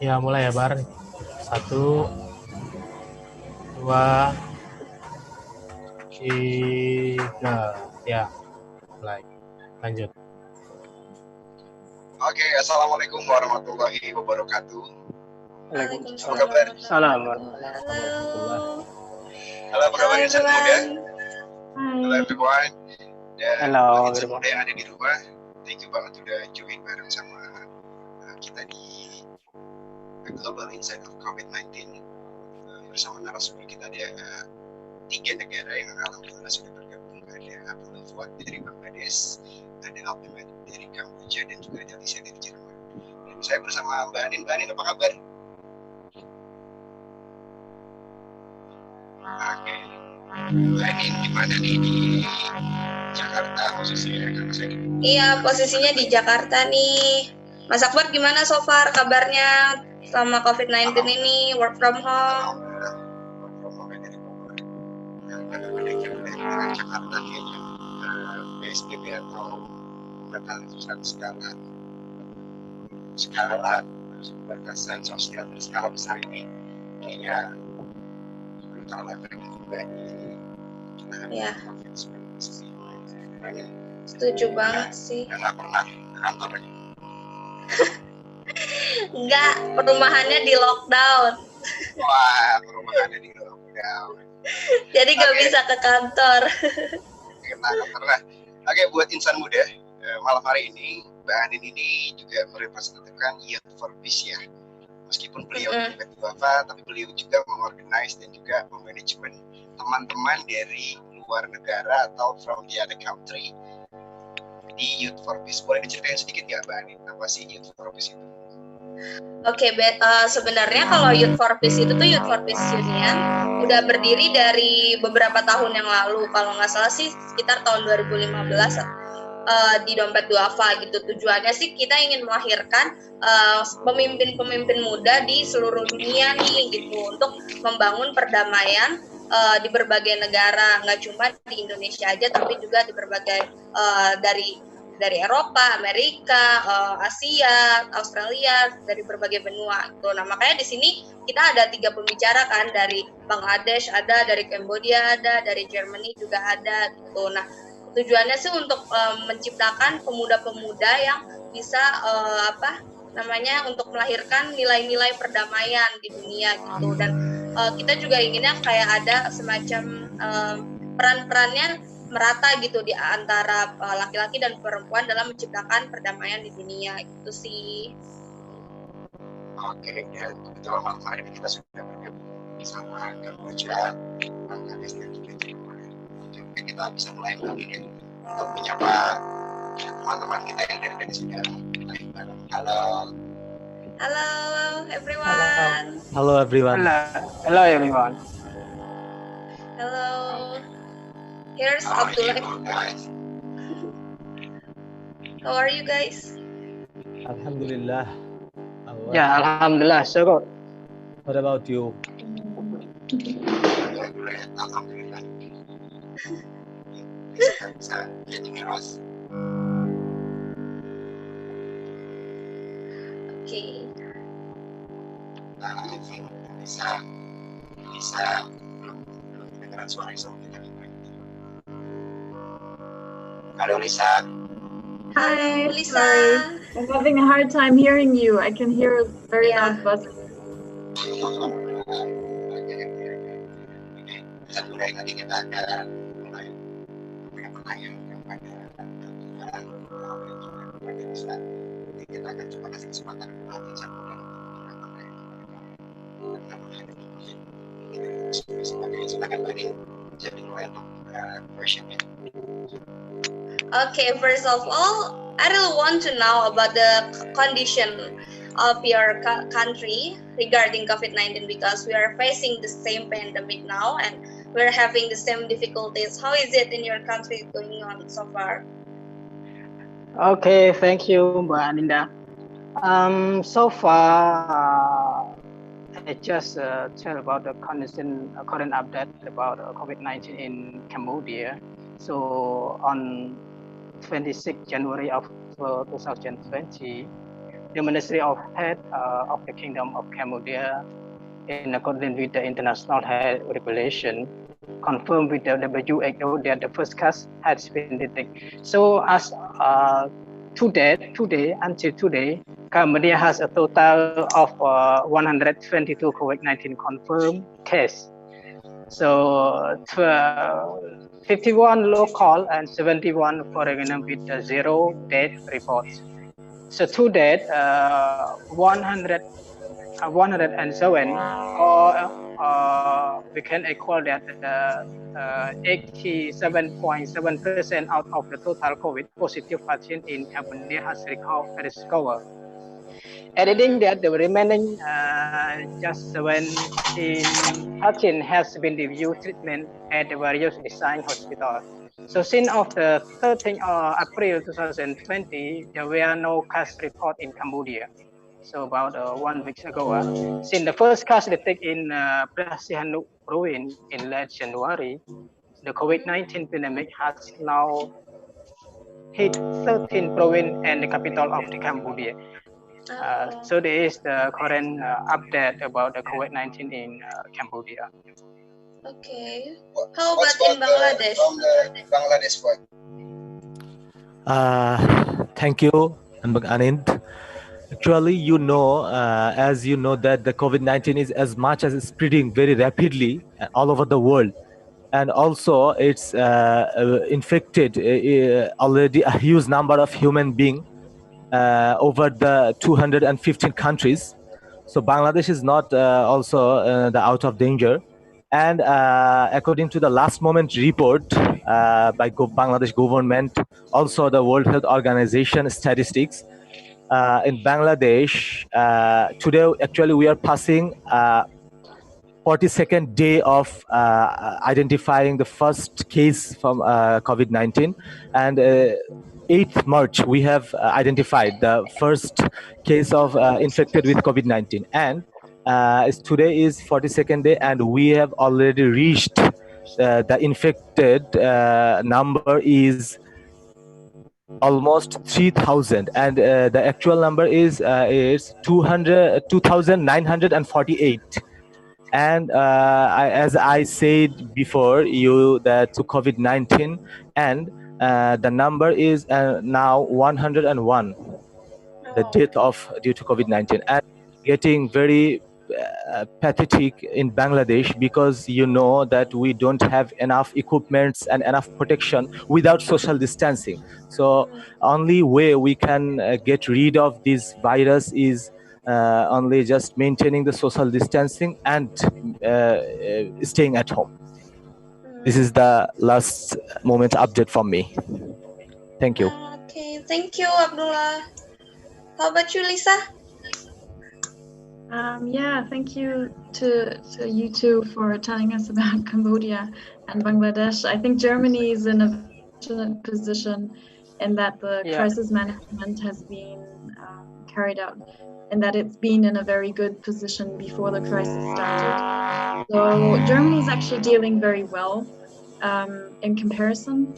Ya, mulai ya, Bar. 1, 2, 3. Ya, mulai. Lanjut. Oke, assalamualaikum warahmatullahi wabarakatuh. Waalaikumsalam. Apa kabar? Salam. Halo, apa kabar insan muda? Halo everyone. Dan Halo, insan muda yang ada di rumah, thank you banget udah join bareng sama kita di Global Insight of COVID-19. Bersama narasumber kita ada 3 negara yang alhamdulillah sudah bergabung. Ada Dompet Dhuafa dari Bangladesh, ada Dompet dari Kamboja, dan juga ada Lisa dari Jerman. Dan saya bersama Mbak Anin. Mbak Anin, apa kabar? Oke. Mbak Anin gimana nih di Jakarta posisinya? Iya, posisinya di Jakarta nih. Mas Akbar gimana so far kabarnya selama COVID-19 ini, work from home? Alhamdulillah, work from home dari Bogor. Dengan Jakarta kayaknya PSBB atau pembatasan skala pembatasan sosial berskala besar ini kayaknya brutal efeknya juga di Ya. COVID-19. Setuju banget sih. Dan nggak pernah ke kantor lagi. Enggak, perumahannya di lockdown. Wah, perumahannya di lockdown. Jadi nggak bisa ke kantor. Kita akan pernah. Oke, buat insan muda, malam hari ini Mbak Anin ini juga merepresentasikan Youth for Peace ya. Meskipun beliau Dompet Dhuafa, tapi beliau juga mengorganize dan juga memanajemen teman-teman dari luar negara atau from the other country di Youth for Peace. Boleh diceritain sedikit nggak Mbak Anin, apa sih Youth for Peace itu? Oke, sebenarnya kalau Youth for Peace itu tuh Youth for Peace Union udah berdiri dari beberapa tahun yang lalu. Kalau nggak salah sih sekitar tahun 2015 di Dompet Dhuafa gitu. Tujuannya sih kita ingin melahirkan pemimpin-pemimpin muda di seluruh dunia nih gitu untuk membangun perdamaian di berbagai negara, nggak cuma di Indonesia aja tapi juga di berbagai dari Eropa, Amerika, Asia, Australia, dari berbagai benua gitu. Nah, makanya di sini kita ada 3 pembicara kan, dari Bangladesh ada, dari Kamboja ada, dari Germany juga ada gitu. Nah, tujuannya sih untuk menciptakan pemuda-pemuda yang bisa untuk melahirkan nilai-nilai perdamaian di dunia gitu. Dan kita juga inginnya kayak ada semacam peran-perannya merata gitu di antara laki-laki dan perempuan dalam menciptakan perdamaian di dunia gitu sih. Oke, ya kebetulan malam hari ini kita sudah bergabung bersama Kamboja, Bangladesh dan juga Jerman. Jadi kita bisa mulai lagi ya untuk menyapa teman-teman kita yang dari sudah mulai bareng. Halo. Halo everyone. Halo everyone. Hello everyone. Hello. Here's How are you Abdullah. guys? How are you guys? Alhamdulillah. Ya, alhamdulillah, so good. What about you? Alhamdulillah. Bisa jadi miras. Oke. Nah, bisa belum dengar suara sama kita. Halo Lisa. Hi, Lisa. sorry. I'm having a hard time hearing you. I can hear very loud buzzing. Mulai nanti kita akan mulai pertanyaan kepada Lisa. Jadi kita akan coba kasih kesempatan buat Lisa silakan beri jadi mulai untuk questionnya. Okay, first of all, I really want to know about the condition of your country regarding COVID-19 because we are facing the same pandemic now and we're having the same difficulties. How is it in your country going on so far? Okay, thank you, Mbak Aninda. So far, I just tell about the current update about COVID-19 in Cambodia. So on 26 January of 2020, the Ministry of Health of the Kingdom of Cambodia, in accordance with the international health regulation, confirmed with the WHO that the first case has been detected. So as until today, Cambodia has a total of 122 COVID-19 confirmed cases. So 51 local and 71 foreigner with zero death reports. So to that, 107, or we can equal that 87.7% out of the total COVID positive patient in Cambodia has recovered. Adding that the remaining just 17 patients has been reviewed treatment at the various design hospitals. So since of the 13th April 2020, there were no case report in Cambodia. So about 1 week ago, since the first case detected in Sihanouk province in late January, the COVID-19 pandemic has now hit 13 provinces and the capital of the Cambodia. So this is the current update about the COVID-19 in Cambodia. Okay. How about in Bangladesh? From the Bangladesh point. Thank you, Anand. Actually, as you know, that the COVID-19 is as much as spreading very rapidly all over the world. And also, it's infected already a huge number of human beings over the 215 countries. So Bangladesh is not also the out of danger. And according to the last moment report by Bangladesh government, also the World Health Organization statistics, in Bangladesh, today actually we are passing 42nd day of identifying the first case from COVID-19, and 8th March we have identified the first case of infected with COVID-19, and today is 42nd day, and we have already reached the infected number is almost 3,000, and the actual number is 2,948. And as I said before, that to COVID-19, and the number is now 101, the death of due to COVID-19, and getting very pathetic in Bangladesh, because you know that we don't have enough equipments and enough protection without social distancing. So only way we can get rid of this virus is only just maintaining the social distancing and staying at home. This is the last moment update from me. Thank you. Okay, thank you, Abdullah. How about you, Lisa? Yeah, thank you to you two for telling us about Cambodia and Bangladesh. I think Germany is in a fortunate position in that the crisis management has been carried out, and that it's been in a very good position before the crisis started. So Germany is actually dealing very well in comparison.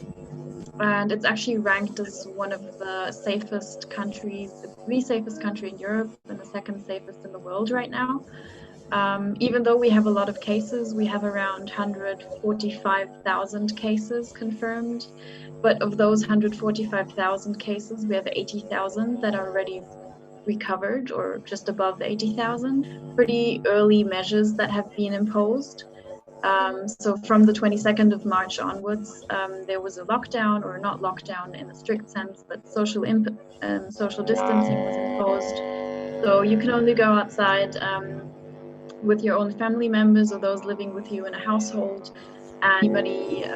And it's actually ranked as one of the safest countries, the safest country in Europe and the second safest in the world right now. Even though we have a lot of cases, we have around 145,000 cases confirmed. But of those 145,000 cases, we have 80,000 that are already recovered, or just above 80,000. Pretty early measures that have been imposed. So from the 22nd of March onwards, there was a lockdown, or not lockdown in a strict sense, but social distancing was imposed. So you can only go outside with your own family members or those living with you in a household. And anybody,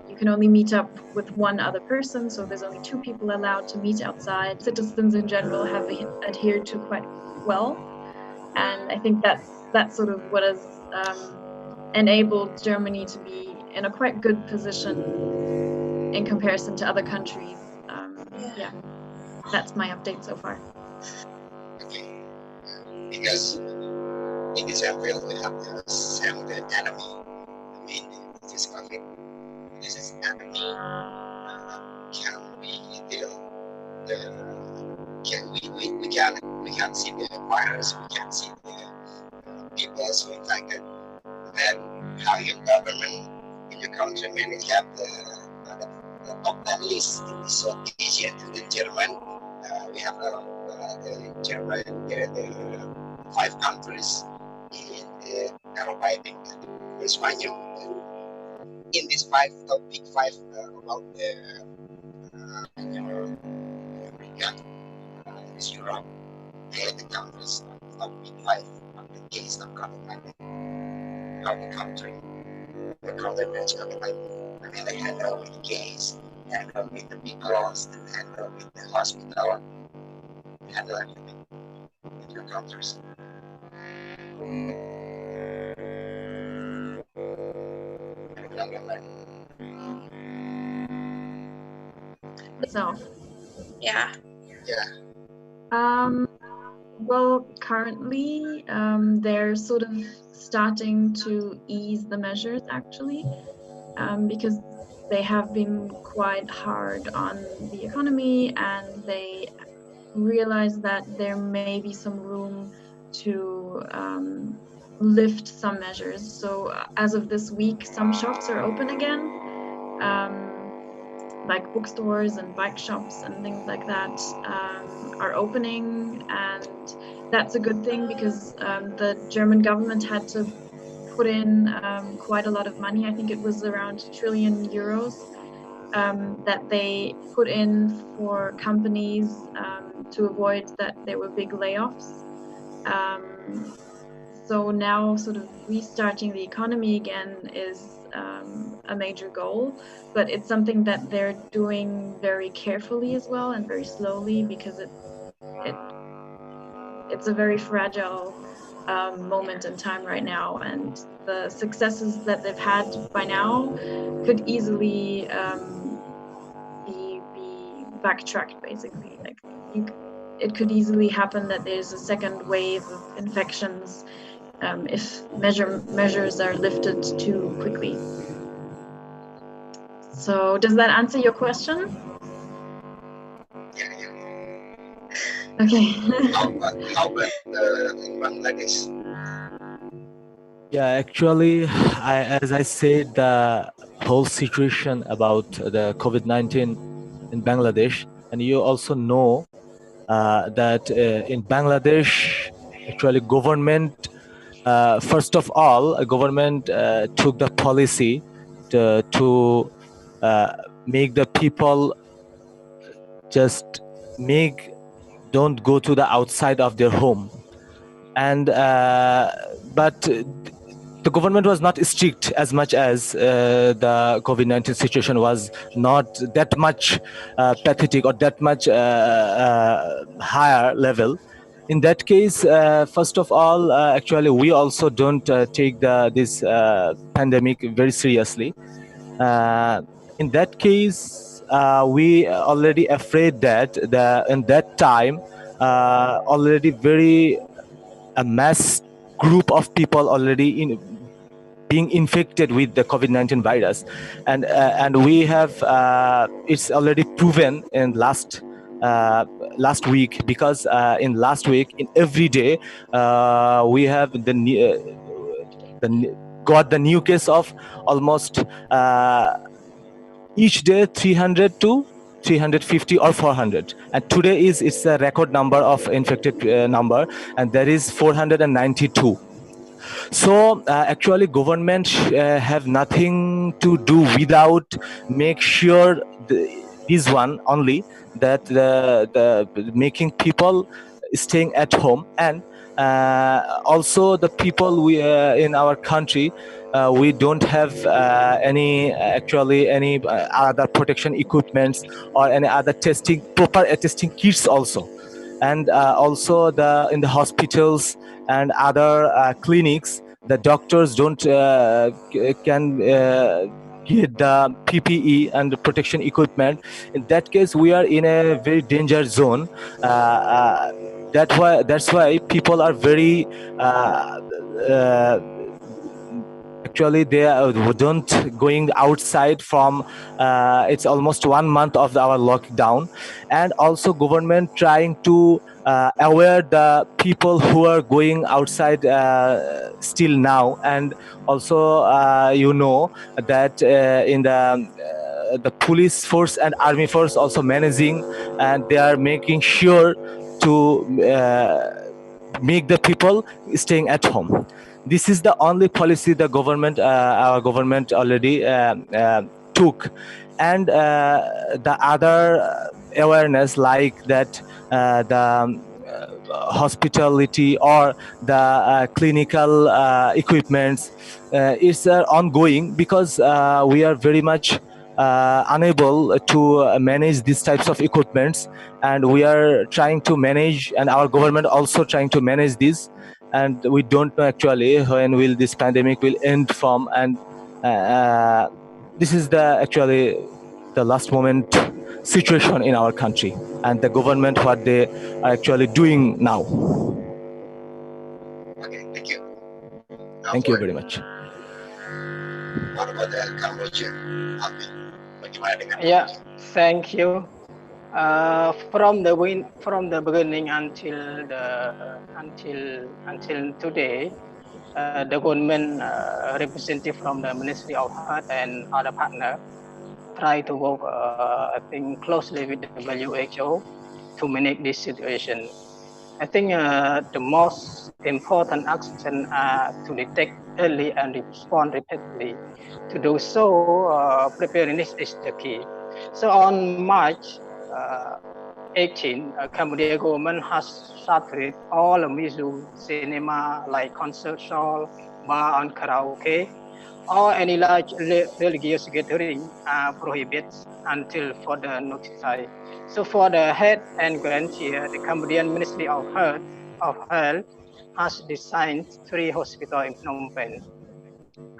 you can only meet up with one other person, so there's only 2 people allowed to meet outside. Citizens in general have adhered to quite well. And I think that's sort of what has enabled Germany to be in a quite good position in comparison to other countries. Yeah, that's my update so far. Okay, because in this April we have the same the enemy. I mean, this is COVID. This is enemy can be we can't see the virus, we can't see the people so infected. Then how your government in your country manage have the top 10 list in South Asia and then German. We have the German, the 5 countries in Europe, I think, and Spain. In these big five about the America, Europe, the countries of big five of the case of COVID-19. How the country, the government COVID-19, I mean, they handle with the case, handle with the big loss, and handle with the hospital, handle everything in your countries. Itself. Yeah. Well, currently, they're sort of starting to ease the measures actually, because they have been quite hard on the economy, and they realize that there may be some room to lift some measures. So as of this week, some shops are open again, like bookstores and bike shops and things like that are opening, and that's a good thing because the German government had to put in quite a lot of money. I think it was around 1 trillion euros that they put in for companies to avoid that there were big layoffs. So now sort of restarting the economy again is a major goal, but it's something that they're doing very carefully as well and very slowly, because it's a very fragile moment in time right now, and the successes that they've had by now could easily be backtracked, basically. Like it could easily happen that there's a second wave of infections if measures are lifted too quickly. So does that answer your question? Yeah. Okay. How about in Bangladesh? Yeah, actually, as I said, the whole situation about the COVID-19 in Bangladesh, and you also know that in Bangladesh, actually, government, first of all, government took the policy to make the people just don't go to the outside of their home, and but the government was not strict as much as the COVID-19 situation was not that much pathetic or that much higher level. In that case, first of all, actually, we also don't take this pandemic very seriously. In that case, we already afraid that in that time, already a mass group of people already being infected with the COVID-19 virus, and we have it's already proven in last week, because in last week, in every day, we have got the new case of almost each day 300 to 350 or 400, and today it's a record number of infected number, and there is 492. So actually government have nothing to do without make sure this one only, that the making people staying at home, and also the people we in our country, we don't have any other protection equipments or any other proper testing kits also, and also in the hospitals and other clinics, the doctors don't can get the PPE and the protection equipment. In that case, we are in a very danger zone. That's why people are very actually they don't going outside from it's almost 1 month of our lockdown, and also government trying to aware the people who are going outside still now. And also that in the police force and army force also managing, and they are making sure to make the people staying at home. This is the only policy the government, our government already took. And the other awareness like that, the hospitality or the clinical equipments is ongoing, because we are very much unable to manage these types of equipments, and we are trying to manage, and our government also trying to manage this. And we don't know actually when will this pandemic will end from. And this is the actually the last moment situation in our country, and the government what they are actually doing now. Okay, thank you. Thank you very much. What about the Cambodia? Alvin, bagaimana dengan Yeah, Cambodia? thank you. From the beginning until today, the government representative from the Ministry of Health and other partner try to work, I think, closely with the WHO to manage this situation. I think the most important action to detect early and respond rapidly. To do so, preparedness is the key. So on March 18, Cambodia government has shuttered all the museum, cinema like concert hall, bar and karaoke, or any large religious gathering prohibits until further notified. So for the head and grandchild, the Cambodian Ministry of Health has designed 3 hospitals in Phnom Penh.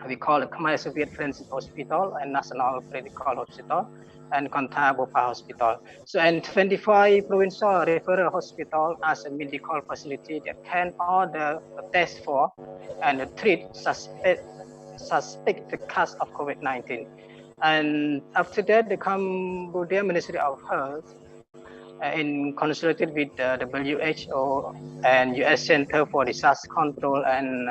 We call it Khmer Soviet Forensic Hospital and National Medical Hospital and Dompet Dhuafa Hospital. So, and 25 provincial referral hospital as a medical facility that can order a test for and treat suspected case of COVID-19. And after that, the Cambodia Ministry of Health, in consulted with the WHO and US Center for Disaster Control and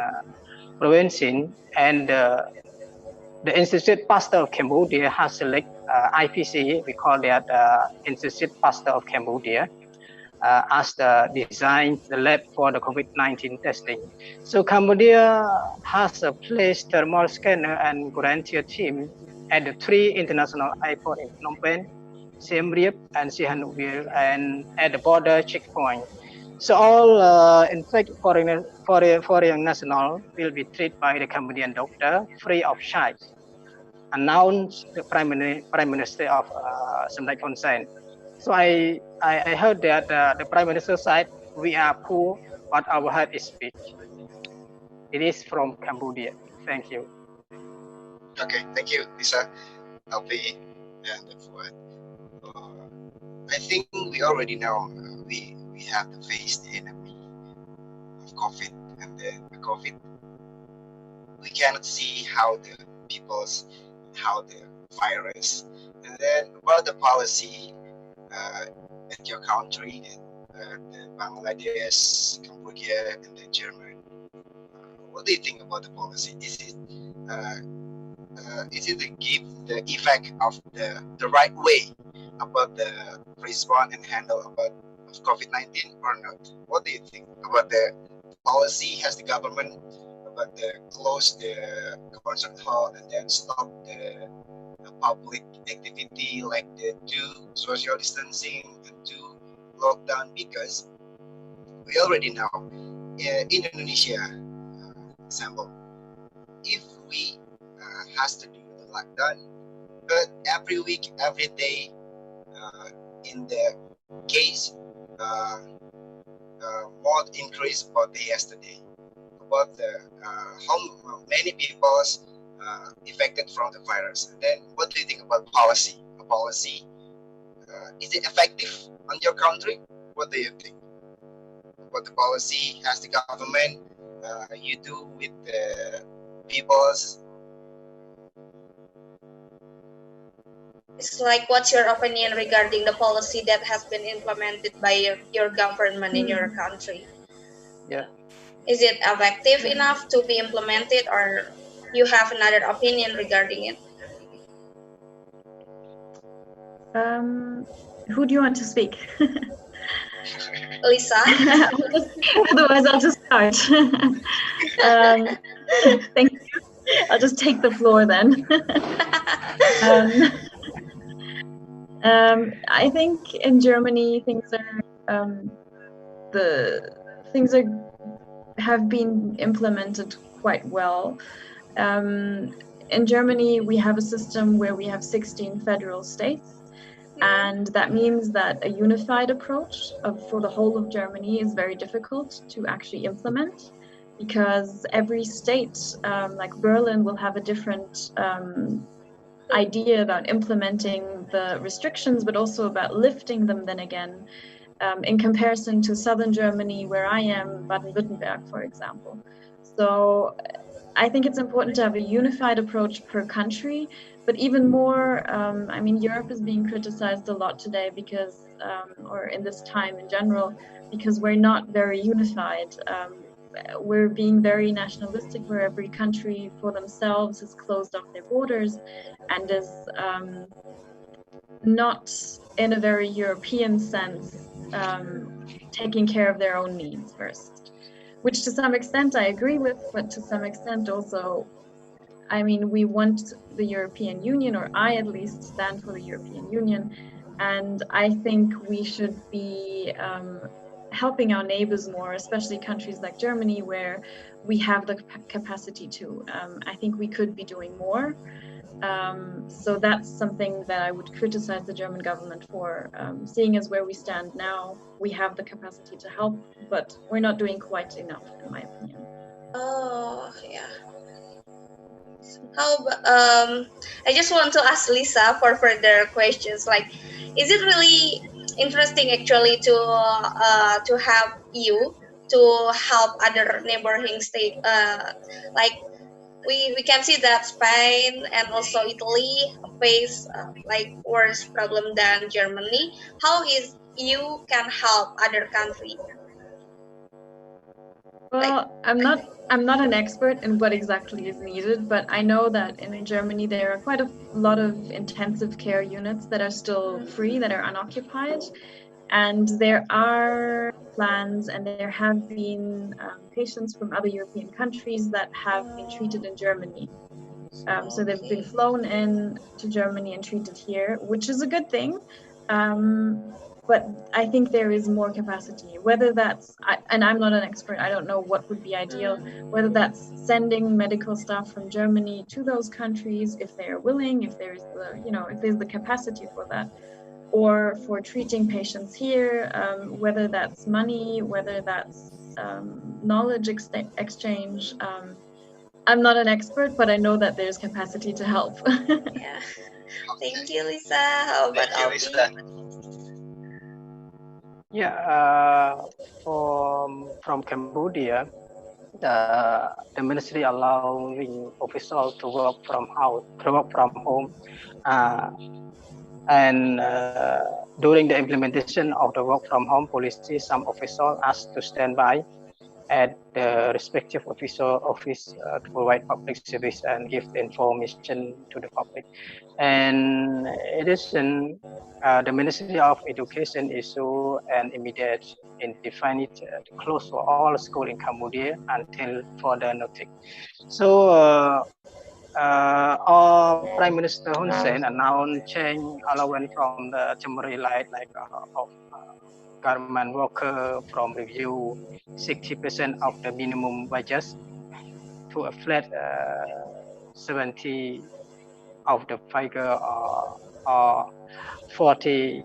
Prevention, and the Institute Pasteur of Cambodia has selected IPC, we call that Institute Pasteur of Cambodia, as the design the lab for the COVID-19 testing. So Cambodia has a placed thermal scanner and volunteer team at the 3 international airports in Phnom Penh, Siem Reap, and Sihanoukville, and at the border checkpoint. So all infected foreign national will be treated by the Cambodian doctor free of charge, announced the Prime Minister of Samdech Hun Sen. So I heard that the Prime Minister said, we are poor, but our heart is big. It is from Cambodia. Thank you. Okay, thank you, Lisa, Alpi, and Fuad. I think we already know we have to face the enemy of COVID, and then the COVID, we cannot see how the virus, and then about the policy at your country, the Bangladesh, Cambodia, and then Germany. What do you think about the policy? Is it to give the effect of the right way about the response and handle about COVID-19 or not? What do you think about the policy? Has the government about the close the concert hall and then stop the public activity like the do social distancing and do lockdown? Because we already know in Indonesia, example, if we has to do the lockdown, but every week, every day, in the case, more increase about the yesterday, about the how many people affected from the virus. And then, what do you think about policy? A policy, is it effective on your country? What do you think? What the policy has the government you do with the people's It's like, what's your opinion regarding the policy that has been implemented by your government in your country? Yeah. Is it effective enough to be implemented, or you have another opinion regarding it? Who do you want to speak? Lisa? Otherwise, I'll just start. Thank you. I'll just take the floor then. I think in Germany things have been implemented quite well. In Germany, we have a system where we have 16 federal states, and that means that a unified approach for the whole of Germany is very difficult to actually implement, because every state, like Berlin, will have a different idea about implementing the restrictions, but also about lifting them then again, in comparison to southern Germany, where I am, Baden-Württemberg, for example. So I think it's important to have a unified approach per country, but even more, I mean, Europe is being criticized a lot today because, or in this time in general, because we're not very unified. We're being very nationalistic, where every country for themselves has closed off their borders and is not in a very European sense taking care of their own needs first, which to some extent I agree with, but to some extent also, I mean, we want the European Union, or I at least stand for the European Union, and I think we should be helping our neighbors more, especially countries like Germany, where we have the capacity to. I think we could be doing more. So that's something that I would criticize the German government for. Seeing as where we stand now, we have the capacity to help, but we're not doing quite enough, in my opinion. Oh, yeah. I just want to ask Lisa for further questions. Like, is it really interesting actually to have you to help other neighboring state? Like, we can see that Spain and also Italy face like worse problem than Germany. How is you can help other country? Well, I'm not an expert in what exactly is needed, but I know that in Germany there are quite a lot of intensive care units that are still free, that are unoccupied, and there are plans, and there have been patients from other European countries that have been treated in Germany. So they've been flown in to Germany and treated here, which is a good thing. But I think there is more capacity, whether that's, and I'm not an expert, I don't know what would be ideal, whether that's sending medical staff from Germany to those countries, if they're willing, if there's if there's the capacity for that, or for treating patients here, whether that's money, whether that's knowledge exchange. I'm not an expert, but I know that there's capacity to help. Yeah. Thank you, Lisa. How about Alpi? Yeah, from Cambodia, the ministry allowing officials to work from home, and during the implementation of the work from home policy, some officials asked to stand by at the respective office to provide public service and give the information to the public. And in addition, the Ministry of Education issued an immediate indefinite close for all schools in Cambodia until further notice. So our Prime Minister Hun Sen announced change allowance from the temporary light of government worker from review 60% of the minimum wages to a flat 70 of the figure, or 40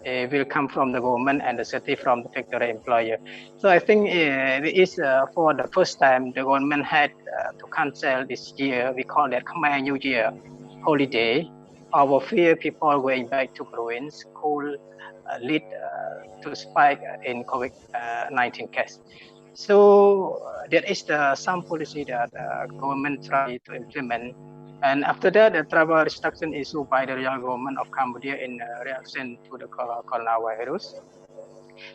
will come from the government and the 30 from the factory employer. So I think it is for the first time the government had to cancel this year. We call that Khmer New Year holiday. Our fear people going back to province could lead to spike in COVID-19 case. So that is some policy that government try to implement. And after that, the travel restriction issued by the real government of Cambodia in reaction to the coronavirus.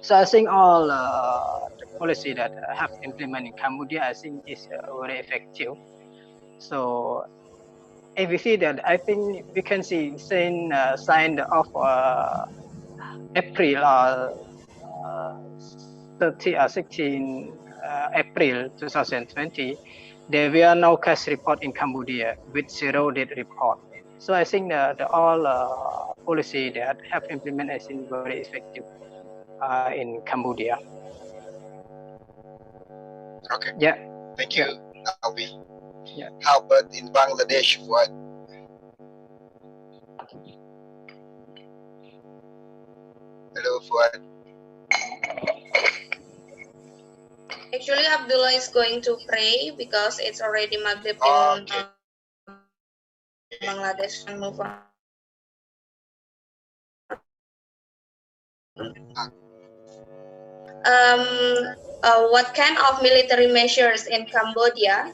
So I think all the policy that have implemented in Cambodia, I think is very effective. So if we see that, I think we can see sign of April 16 April 2020, there were no case report in Cambodia with zero death report. So I think the all policy that have implemented is very effective in Cambodia. Okay. Yeah. Thank you, Albi. Yeah. How about in Bangladesh? What? Hello, Fuad. Actually, Abdullah is going to pray because it's already Maghrib Okay. in Bangladesh and move on. What kind of military measures in Cambodia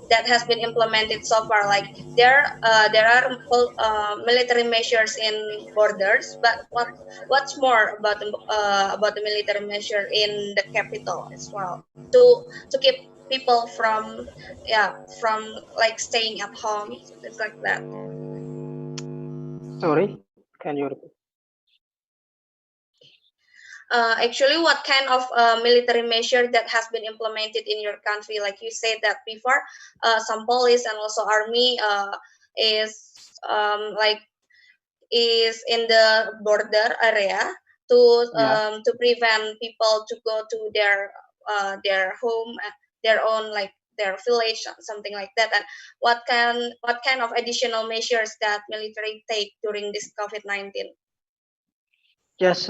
that has been implemented so far? Like there are military measures in borders, but what's more about the military measure in the capital as well to keep people from like staying at home, things like that. Sorry, can you repeat? Actually, what kind of military measure that has been implemented in your country? Like you said that before, some police and also army is like is in the border area to prevent people to go to their home, their own like their village, something like that. And what kind of additional measures that military take during this COVID-19? Yes,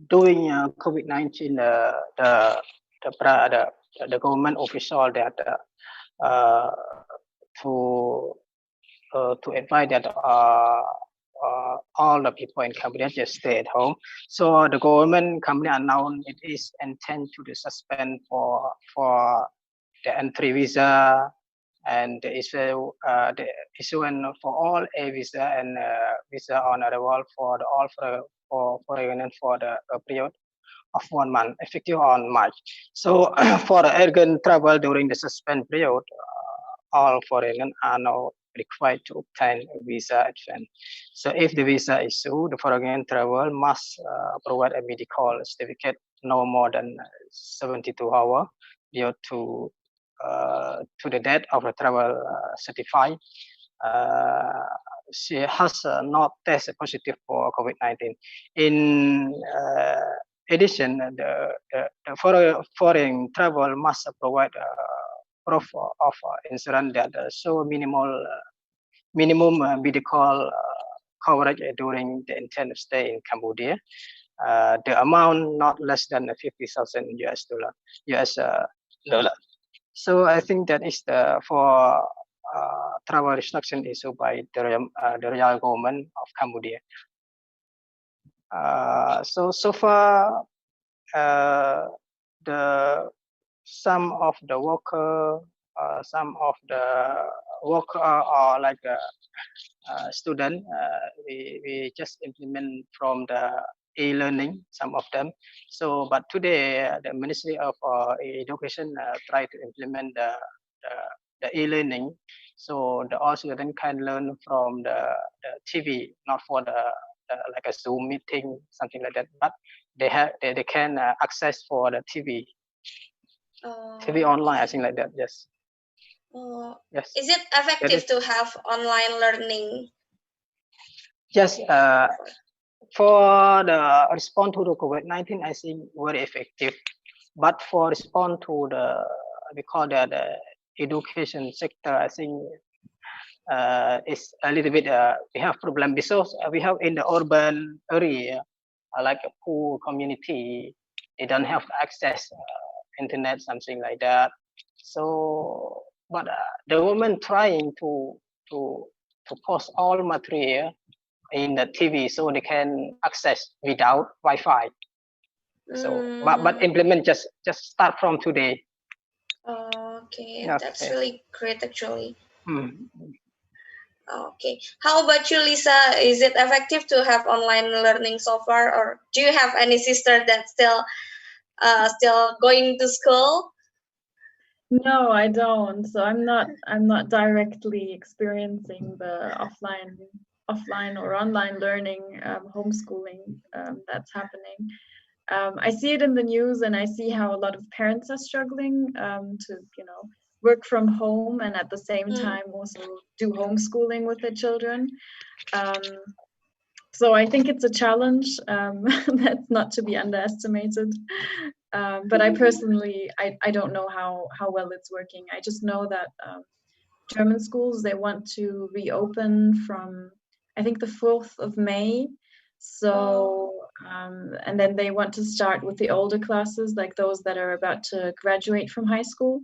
during COVID-19, the government official that uh, to advise that all the people in Cambodia just stay at home. So the government Cambodia announced it is intend to suspend for the entry visa and the issuance for all a visa and visa on arrival for foreigners for the period of 1 month, effective on March. So for the urgent travel during the suspend period, all foreigners are now required to obtain a visa advance. So if the visa is issued, the foreign travel must provide a medical certificate no more than 72 hours due to the date of the travel certified. She has not tested positive for COVID-19. In addition, the foreign travel must provide proof of insurance that show minimum medical coverage during the intended stay in Cambodia. The amount not less than 50,000 US dollar. So I think that is for travel restriction issued by the real government of Cambodia. So far, some of the worker are like student. We just implement from the e-learning, some of them. So, but today the Ministry of Education try to implement the e-learning, so all students can learn from the TV, not for the like a Zoom meeting, something like that. But they can access for the TV online, I think like that. Yes. Yes. Is it effective to have online learning? Yes. For the response to the COVID-19, I think very effective. But for response to we call that the education sector, I think it's a little bit we have problem because we have in the urban area like a poor community, they don't have access internet, something like that. So, but the woman trying to post all material in the TV so they can access without Wi-Fi. So, but implement just start from today. Okay, Okay. that's really great actually. Hmm. Okay, how about you, Lisa? Is it effective to have online learning so far, or do you have any sister that's still going to school? No, I don't. So I'm not directly experiencing the offline or online learning, homeschooling that's happening. I see it in the news, and I see how a lot of parents are struggling to, work from home and at the same time also do homeschooling with their children. So I think it's a challenge that's not to be underestimated. But I personally, I don't know how well it's working. I just know that German schools, they want to reopen from, I think, the 4th of May. So, and then they want to start with the older classes, like those that are about to graduate from high school.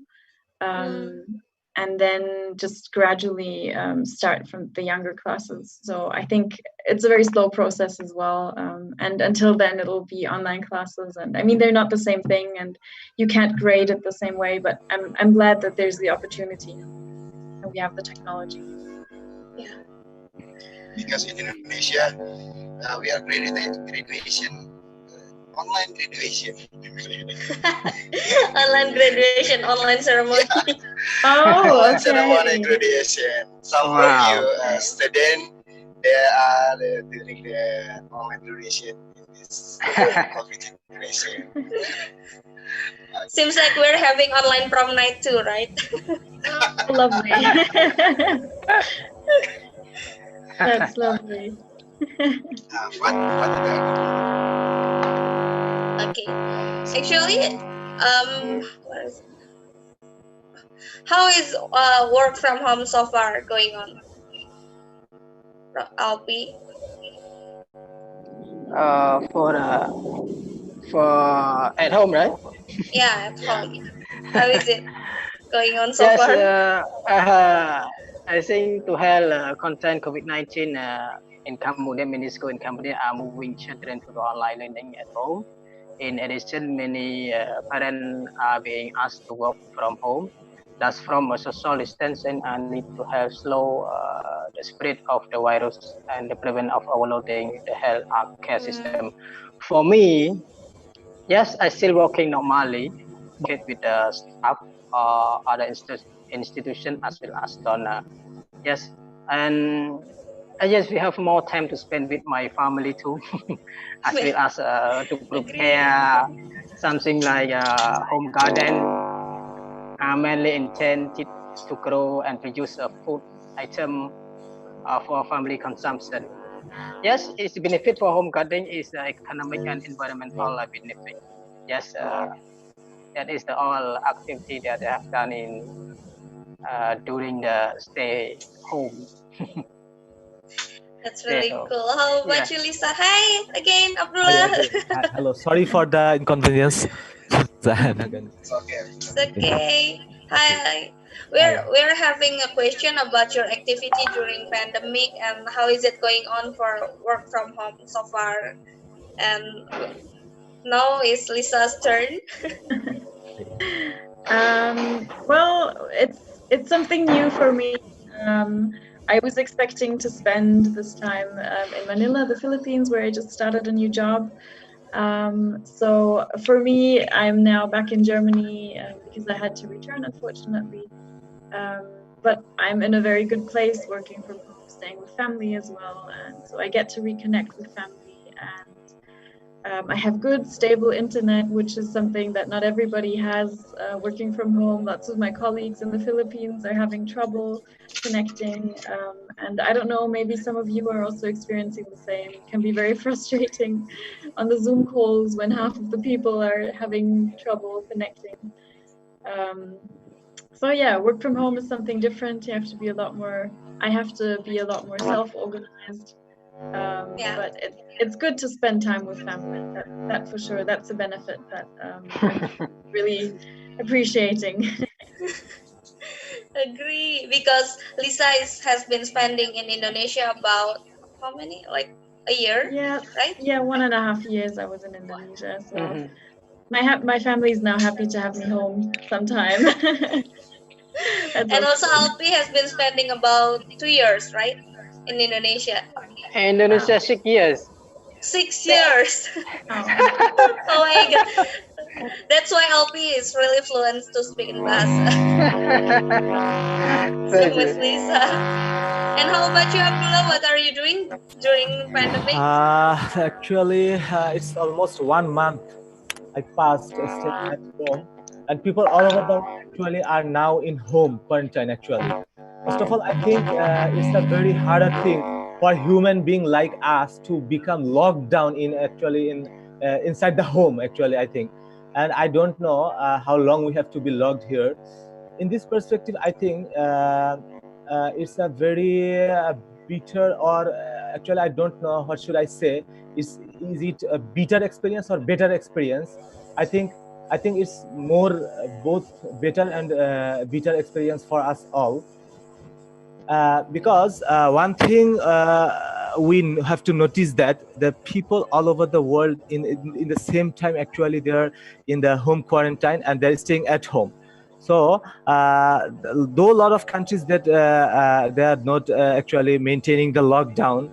And then just gradually start from the younger classes. So I think it's a very slow process as well. And until then, it'll be online classes. And I mean, they're not the same thing, and you can't grade it the same way. But I'm glad that there's the opportunity and we have the technology. Yeah. Because in Indonesia, we are graduation. Online graduation. Online graduation, online ceremony. Oh, Online okay. ceremony graduation. Some of you student, they are during the online graduation in this COVID situation. Seems like we're having online prom night too, right? Oh, lovely. That's lovely. What Okay. Actually, how is work from home so far going on, Alpi? For at home, right? Yeah, at home. How is it going on so Yes, far? I think to help contain COVID-19 in Cambodia, many schools in Cambodia are moving children to the online learning at home. In addition, many parents are being asked to work from home. That's from a social distancing and need to help slow the spread of the virus and the prevent of overloading the health care system. For me, yes, I still working normally, with the staff or other institution as well as donor. Yes, and yes, we have more time to spend with my family too, as well as to prepare something like home garden, mainly intended to grow and produce a food item for family consumption. Yes, its benefit for home gardening is economic and environmental benefit. Yes, that is the all activity that I have done in during the stay home. That's really cool. How about you, Lisa? Hi again, Hi Abdullah. again. Hello. Sorry for the inconvenience. It's okay. It's okay. Hi. We're having a question about your activity during pandemic and how is it going on for work from home so far. And now is Lisa's turn. Well, it's something new for me. I was expecting to spend this time in Manila, the Philippines, where I just started a new job. So for me, I'm now back in Germany because I had to return, unfortunately. But I'm in a very good place, working from home, staying with family as well, and so I get to reconnect with family. And I have good, stable internet, which is something that not everybody has working from home. Lots of my colleagues in the Philippines are having trouble connecting. And I don't know, maybe some of you are also experiencing the same. It can be very frustrating on the Zoom calls when half of the people are having trouble connecting. So yeah, work from home is something different. I have to be a lot more self-organized. But it's good to spend time with family. That for sure. That's a benefit that I'm really appreciating. Agree, because Lisa has been spending in Indonesia about how many, like a year, Yeah, right? yeah, 1.5 years I was in Indonesia. So my family is now happy to have me home sometime. That's And also good. Alpi has been spending about 2 years, right, in Indonesia. Indonesia 6 years. 6 years. Oh. Oh my god, that's why Alpi is really fluent to speak in Bahasa. Same Thank with you. Lisa. And how about you, Abdullah? What are you doing during pandemic? Actually, it's almost 1 month I passed staying at home, and people all over the world actually are now in home quarantine. Actually, first of all, I think it's a very harder thing for human being like us to become locked down in actually in inside the home. Actually, I think, and I don't know how long we have to be locked here. In this perspective, I think it's a very bitter, or actually I don't know what should I say. Is it a bitter experience or better experience? I think it's more both better and bitter experience for us all. Because one thing we have to notice that the people all over the world in the same time actually they're in the home quarantine and they're staying at home. So though a lot of countries that they are not actually maintaining the lockdown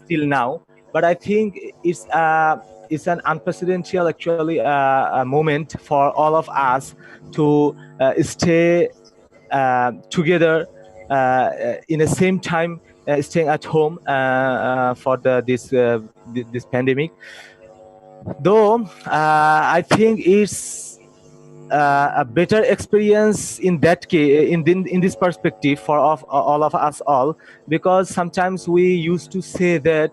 till now, but I think it's an unprecedented actually a moment for all of us to stay together in the same time staying at home for this pandemic. Though I think it's a better experience in that case, in this perspective for all of us all, because sometimes we used to say that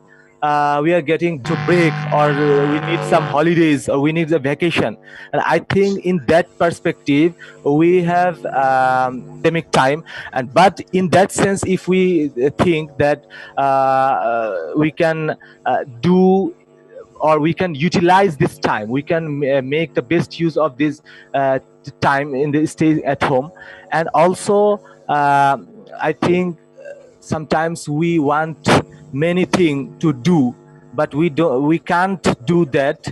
we are getting to break, or we need some holidays, or we need a vacation. And I think in that perspective we have pandemic time. And but in that sense, if we think that we can do, or we can utilize this time, we can make the best use of this time in the stay at home. And also I think sometimes we want many things to do, but we can't do that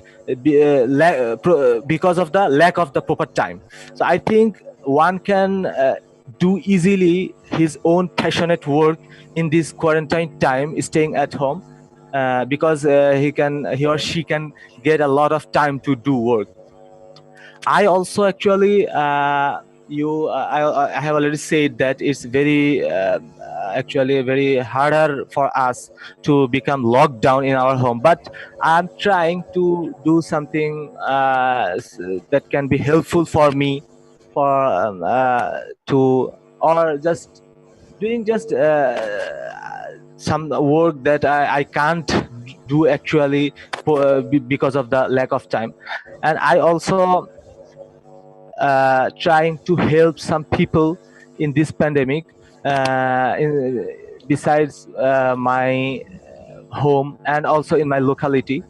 because of the lack of the proper time. So I think one can do easily his own passionate work in this quarantine time staying at home, because he or she can get a lot of time to do work. I also actually I have already said that it's very actually very harder for us to become locked down in our home, but I'm trying to do something that can be helpful for me, for to, or just doing just some work that I can't do actually because of the lack of time. And I also trying to help some people in this pandemic, besides my home and also in my locality.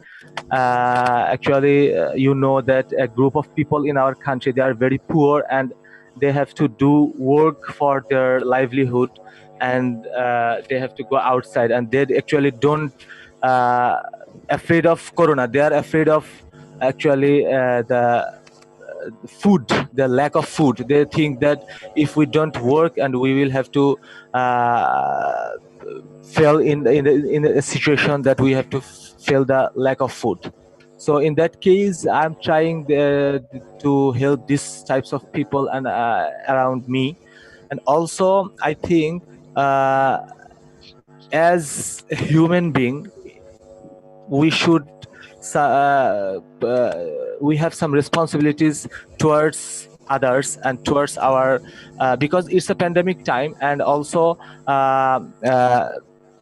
Actually, you know that a group of people in our country, they are very poor and they have to do work for their livelihood, and they have to go outside, and they actually don't afraid of corona. They are afraid of actually the food, the lack of food. They think that if we don't work, and we will have to fail in a situation that we have to feel the lack of food. So in that case, I'm trying to help these types of people and around me. And also I think as a human being, we should we have some responsibilities towards others and towards our because it's a pandemic time, and also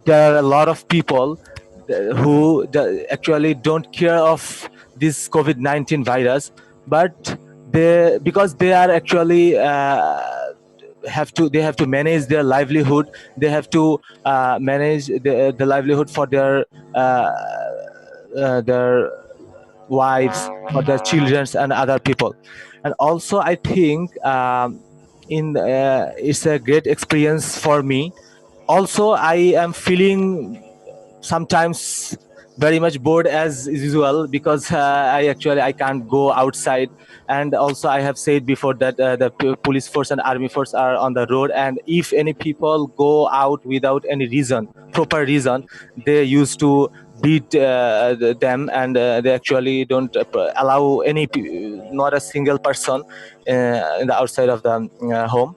there are a lot of people who actually don't care of this COVID-19 virus, but because they are actually they have to manage their livelihood. They have to manage the livelihood for their wives, for their children and other people. And also I think in it's a great experience for me. Also I am feeling sometimes very much bored as usual, because I can't go outside. And also I have said before that the police force and army force are on the road, and if any people go out without any proper reason, they used to beat them, and they actually don't allow not a single person in the outside of the home.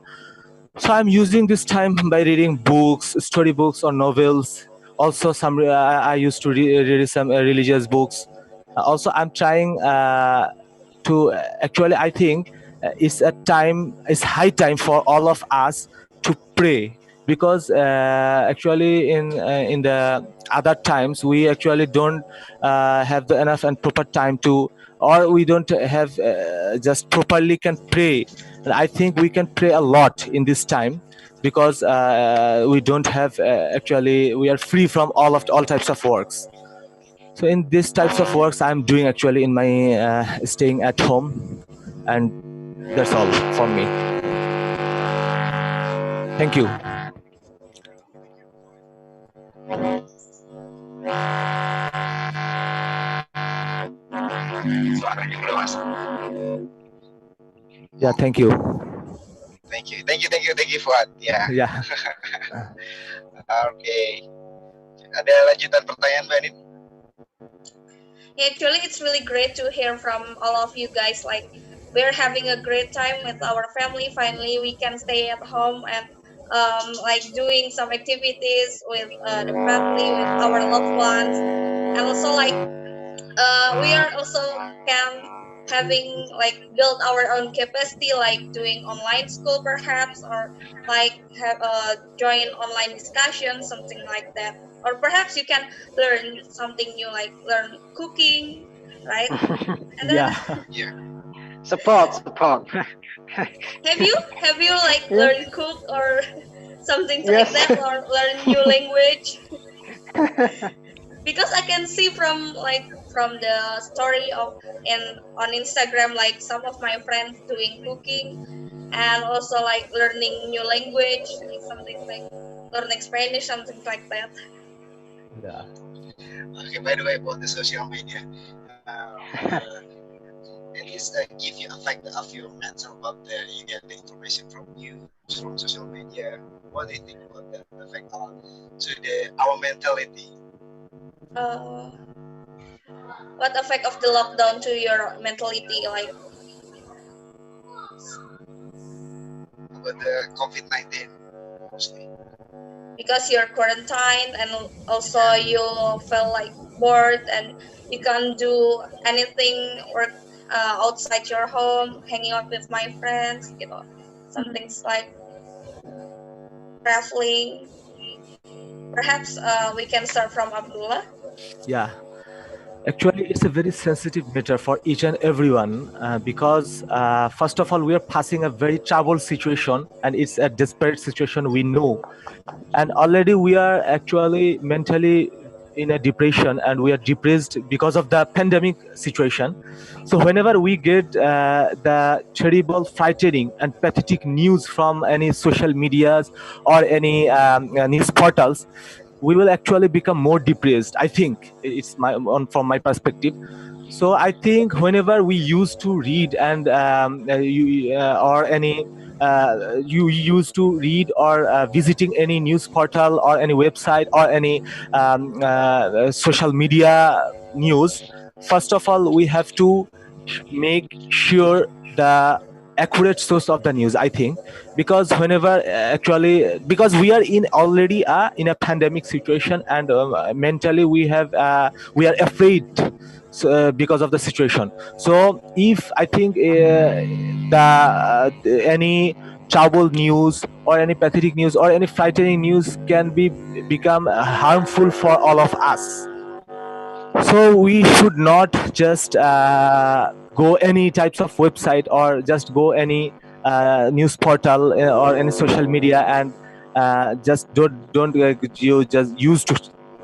So I'm using this time by reading books, storybooks or novels. Also, I used to read some religious books. Also, I'm trying to actually. I think it's high time for all of us to pray, because actually in the other times we actually don't have the enough and proper time to, or we don't have just properly can pray. And I think we can pray a lot in this time, because we don't have actually we are free from all types of works. So in these types of works I'm doing actually in my staying at home, and that's all for me. Thank you. Suaranya belum masuk. Yeah, thank you. Thank you Fuad. Ya. Yeah. Oke. Ada lanjutan pertanyaan Mbak Anin? Actually, it's really great to hear from all of you guys. Like, we're having a great time with our family. Finally, we can stay at home and like doing some activities with the family, with our loved ones, and also like we are also can having like build our own capacity, like doing online school perhaps, or like join online discussion, something like that. Or perhaps you can learn something new, like learn cooking, right? And then, Yeah. Support. have you like learned cook or something Yes. like that, or learn new language? Because I can see from the story on Instagram, like some of my friends doing cooking and also like learning new language, like something like learning Spanish, something like that. Yeah. Okay, by the way, about the social media, it is give you affect of your mental, but you get the information from you from social media. What do you think about that effect on to our mentality? What effect of the lockdown to your mentality, like About the COVID-19 mostly? Because you're quarantined and also you feel like bored and you can't do anything or outside your home, hanging out with my friends, some things like traveling. Perhaps we can start from Abdullah. Yeah. Actually, it's a very sensitive matter for each and everyone, because first of all, we are passing a very troubled situation, and it's a desperate situation, we know. And already we are actually mentally in a depression, and we are depressed because of the pandemic situation. So whenever we get the terrible, frightening and pathetic news from any social medias or any news portals, we will actually become more depressed. I think it's from my perspective. So I think whenever we used to read and you used to read or visiting any news portal or any website or any social media news, first of all we have to make sure the accurate source of the news, I think. Because whenever actually, because we are already in a pandemic situation, and mentally we are afraid, because of the situation. So if I think any troubled news or any pathetic news or any frightening news can become harmful for all of us, so we should not just go any types of website or just go any news portal or any social media and just don't you just use to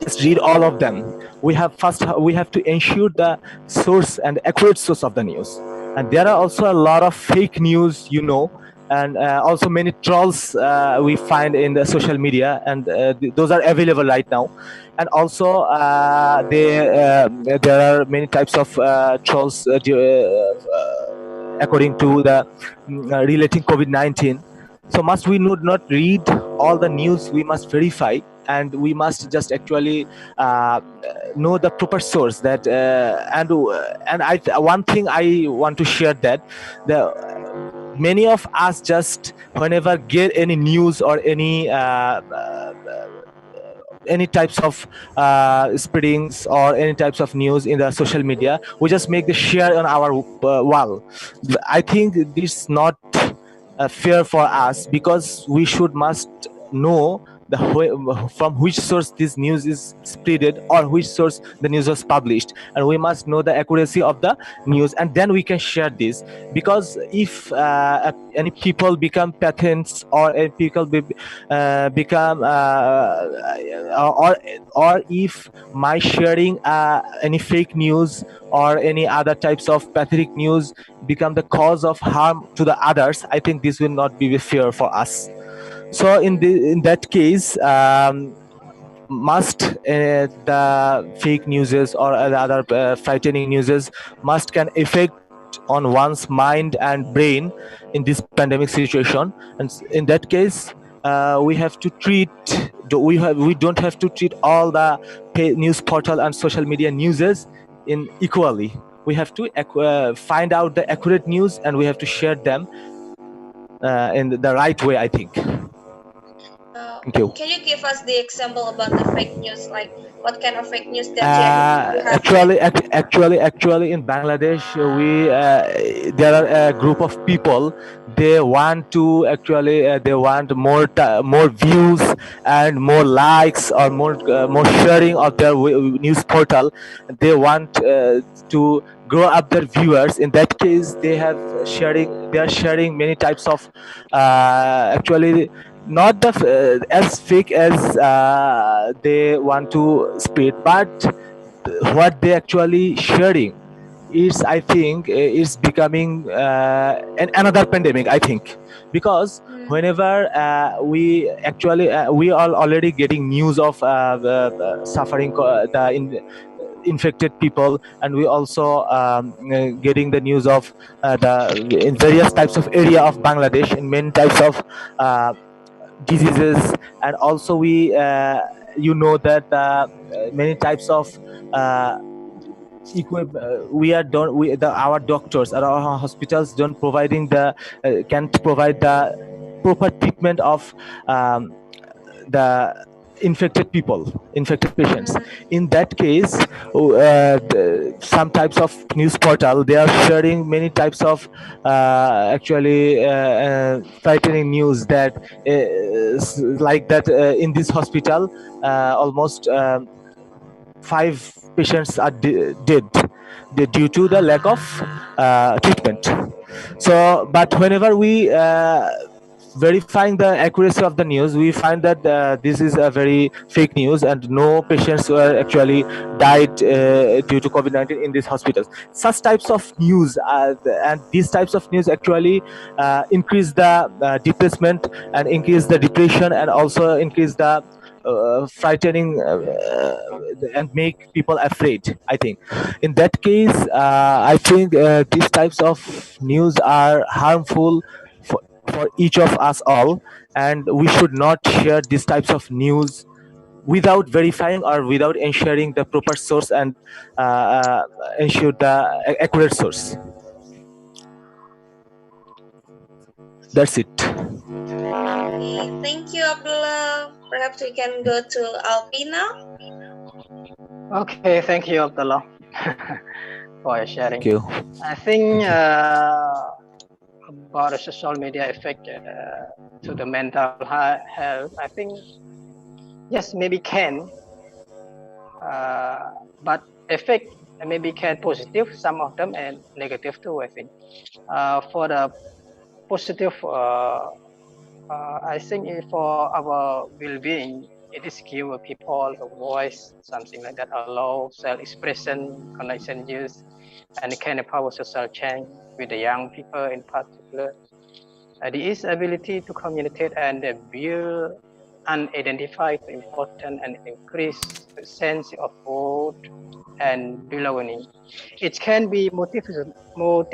just read all of them. We have to ensure the source and accurate source of the news. And there are also a lot of fake news, and also many trolls we find in the social media, and those are available right now. And also there are many types of trolls according to the relating COVID-19. So must we not read all the news? We must verify, and we must just actually know the proper source. That and one thing I want to share, that the many of us just whenever get any news or any types of spreadings or any types of news in the social media, we just make the share on our wall. I think this is not fair for us, because we must know from which source this news is spreaded, or which source the news was published, and we must know the accuracy of the news, and then we can share this. Because if any people become patents, or any people become or if my sharing any fake news or any other types of pathetic news become the cause of harm to the others, I think this will not be fair for us. So in that case, must the fake newses or the other frightening newses must can affect on one's mind and brain in this pandemic situation. And in that case, we have to treat we don't have to treat all the news portal and social media newses in equally. We have to find out the accurate news, and we have to share them in the right way, I think. Thank you. Can you give us the example about the fake news? Like what kind of fake news that you have? Actually, in Bangladesh, there are a group of people. They want to they want more views and more likes, or more sharing of their news portal. They want to grow up their viewers. In that case, they are sharing many types of actually not as fake as they want to spread, but what they actually sharing is, I think, is becoming another pandemic, I think. Because whenever we are already getting news of suffering infected people, and we also getting the news of in various types of area of Bangladesh, in many types of diseases. And also we that many types of our doctors or our hospitals don't providing can't provide the proper treatment of the infected patients. In that case, some types of news portal, they are sharing many types of frightening news, that like that in this hospital almost 5 patients are dead due to the lack of treatment. So but whenever we verifying the accuracy of the news, we find that this is a very fake news, and no patients were actually died due to COVID-19 in these hospitals. Such types of news and these types of news actually increase the depressment, and increase the depression, and also increase the frightening and make people afraid, I think. In that case, I think these types of news are harmful for each of us all, and we should not share these types of news without verifying or without ensuring the proper source, and ensure the accurate source. That's it. Okay, thank you, Abdullah. Perhaps we can go to Alpi now. Okay, thank you, Abdullah, for your sharing. Thank you. I think about the social media effect to the mental health, I think yes, maybe can, but effect maybe can positive, some of them, and negative too, I think. For the positive, I think for our well-being, it is give people a voice, something like that, allow self-expression, connection use, and it can empower social change with the young people in particular. The ability to communicate and build unidentified important and increase the sense of hope and belonging. It can be motivational,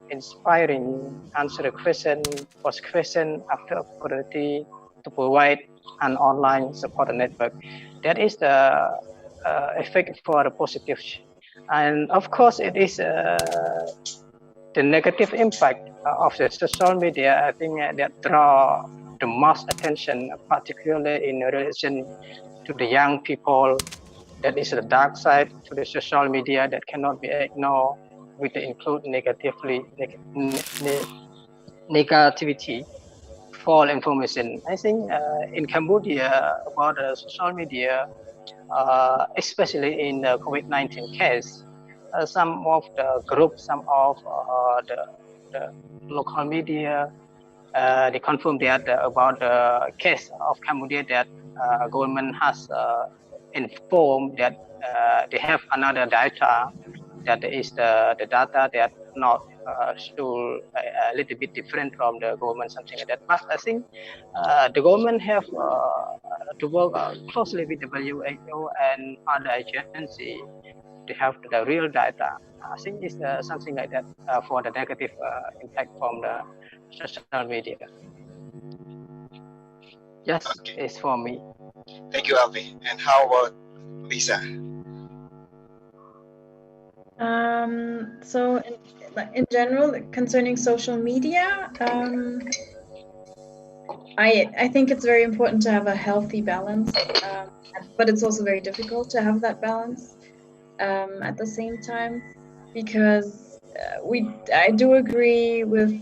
inspiring, answer a question, post question after opportunity to provide an online support network. That is the effect for the positive. And of course, it is the negative impact of the social media. I think that draw the most attention, particularly in relation to the young people. That is the dark side to the social media that cannot be ignored with the include negativity for information. I think in Cambodia about the social media, especially in the COVID-19 case, some of the groups, some of the local media, they confirmed that about the case of Cambodia that government has informed that they have another data that is the data that not still a little bit different from the government, something like that. But I think the government have to work closely with the WHO and other agency to have the real data. I think it's something like that for the negative impact from the social media. Yes, Okay. it's for me. Thank you, Alfie. And how about Lisa? So in general, concerning social media, I think it's very important to have a healthy balance, but it's also very difficult to have that balance at the same time, because I do agree with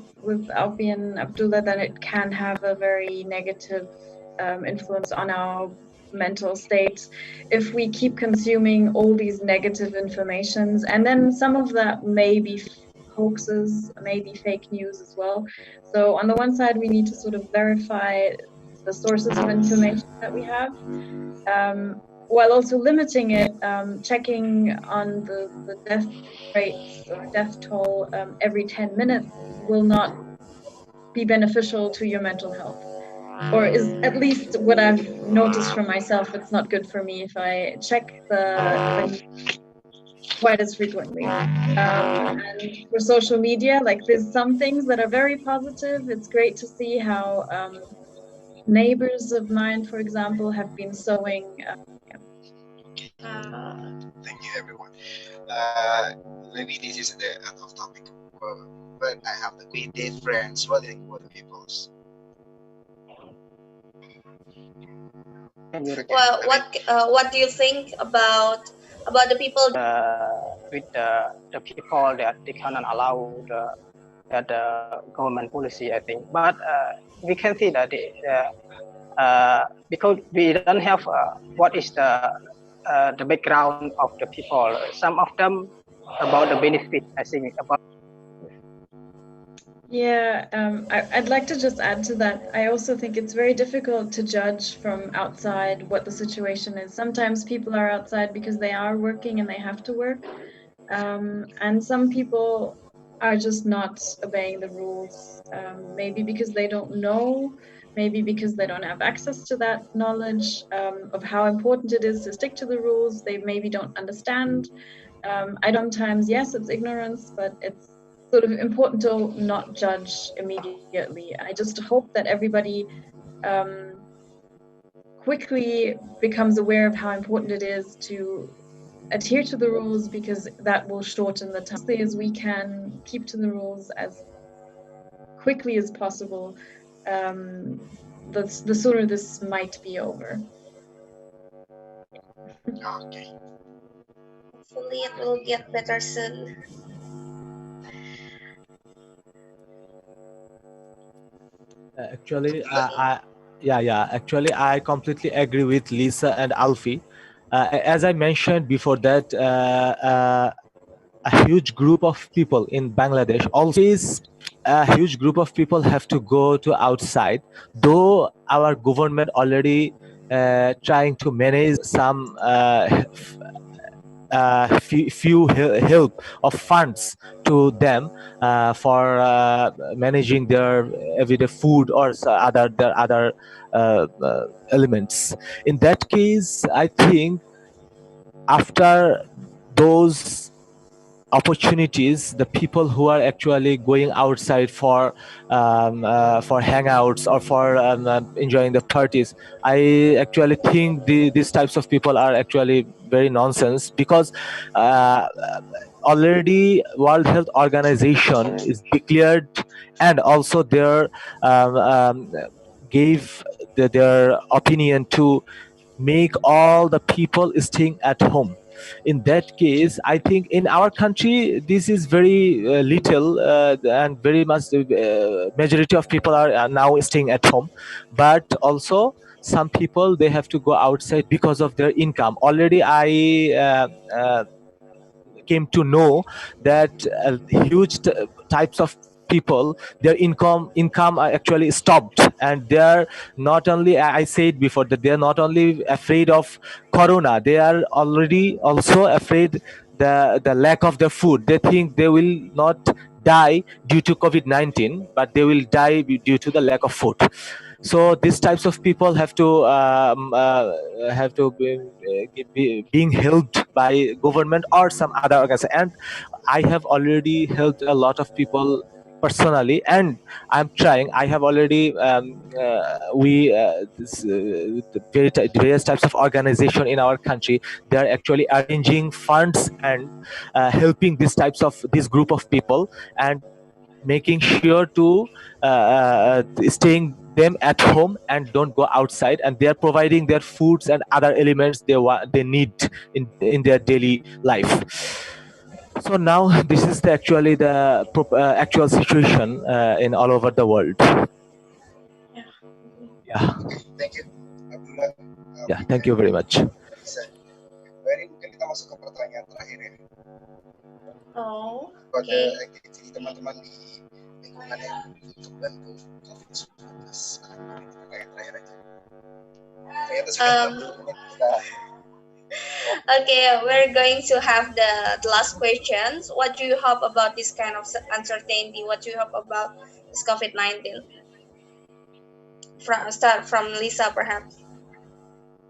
Alfie and Abdullah that it can have a very negative influence on our mental state if we keep consuming all these negative informations, and then some of that may be hoaxes, maybe fake news as well. So on the one side, we need to sort of verify the sources of information that we have, while also limiting it, checking on the death rates or death toll every 10 minutes will not be beneficial to your mental health. Or is at least what I've noticed for myself, it's not good for me if I check the quite as frequently. And for social media, like there's some things that are very positive. It's great to see how neighbors of mine, for example, have been sowing. Thank you, everyone. Maybe this is the out of topic, but I have to be different. What do you think about people's? Well, what do you think about the people with the people that they cannot allow the government policy, I think. But we can see that because we don't have what is the background of the people. Some of them about the benefit, I think about. Yeah, I'd like to just add to that. I also think it's very difficult to judge from outside what the situation is. Sometimes people are outside because they are working and they have to work. And some people are just not obeying the rules, maybe because they don't know, maybe because they don't have access to that knowledge of how important it is to stick to the rules. They maybe don't understand. I don't sometimes, yes, it's ignorance, but it's sort of important to not judge immediately. I just hope that everybody quickly becomes aware of how important it is to adhere to the rules, because that will shorten the time. As we can keep to the rules as quickly as possible, the sooner this might be over. Okay. hopefully it will get better soon. Actually, Actually, I completely agree with Lisa and Alfie. As I mentioned before that, a huge group of people in Bangladesh also is a huge group of people have to go to outside. Though our government already trying to manage some few help of funds to them for managing their everyday food or their other elements. In that case, I think after those opportunities, the people who are actually going outside for hangouts or for enjoying the parties, I actually think these types of people are actually very nonsense, because uh, already World Health Organization is declared, and also their gave their opinion to make all the people staying at home. In that case, I think in our country this is very little, and very much majority of people are now staying at home, but also some people, they have to go outside because of their income. Already I came to know that huge types of people, their income are actually stopped, and they are not only, I said before, that they are not only afraid of corona, they are already also afraid the lack of their food. They think they will not die due to COVID-19, but they will die due to the lack of food. So these types of people have to being helped by government or some other organization. And I have already helped a lot of people personally, and I'm trying. I have already we the various types of organization in our country, they are actually arranging funds and helping this group of people, and making sure to staying them at home and don't go outside, and they are providing their foods and other elements they need in their daily life. So now this is actually the actual situation in all over the world. Yeah. Thank you, Abdullah. Yeah, thank you very much. Baik, mungkin kita masuk ke pertanyaan terakhir ya. Oh, Pada aktiviti teman-teman di lingkungan yang untuk bantu COVID-19. Pertanyaan terakhir aja. Ternyata sudah 30 menit kita. Okay, we're going to have the last questions. What do you hope about this kind of uncertainty? What do you hope about this COVID-19? Start from Lisa, perhaps.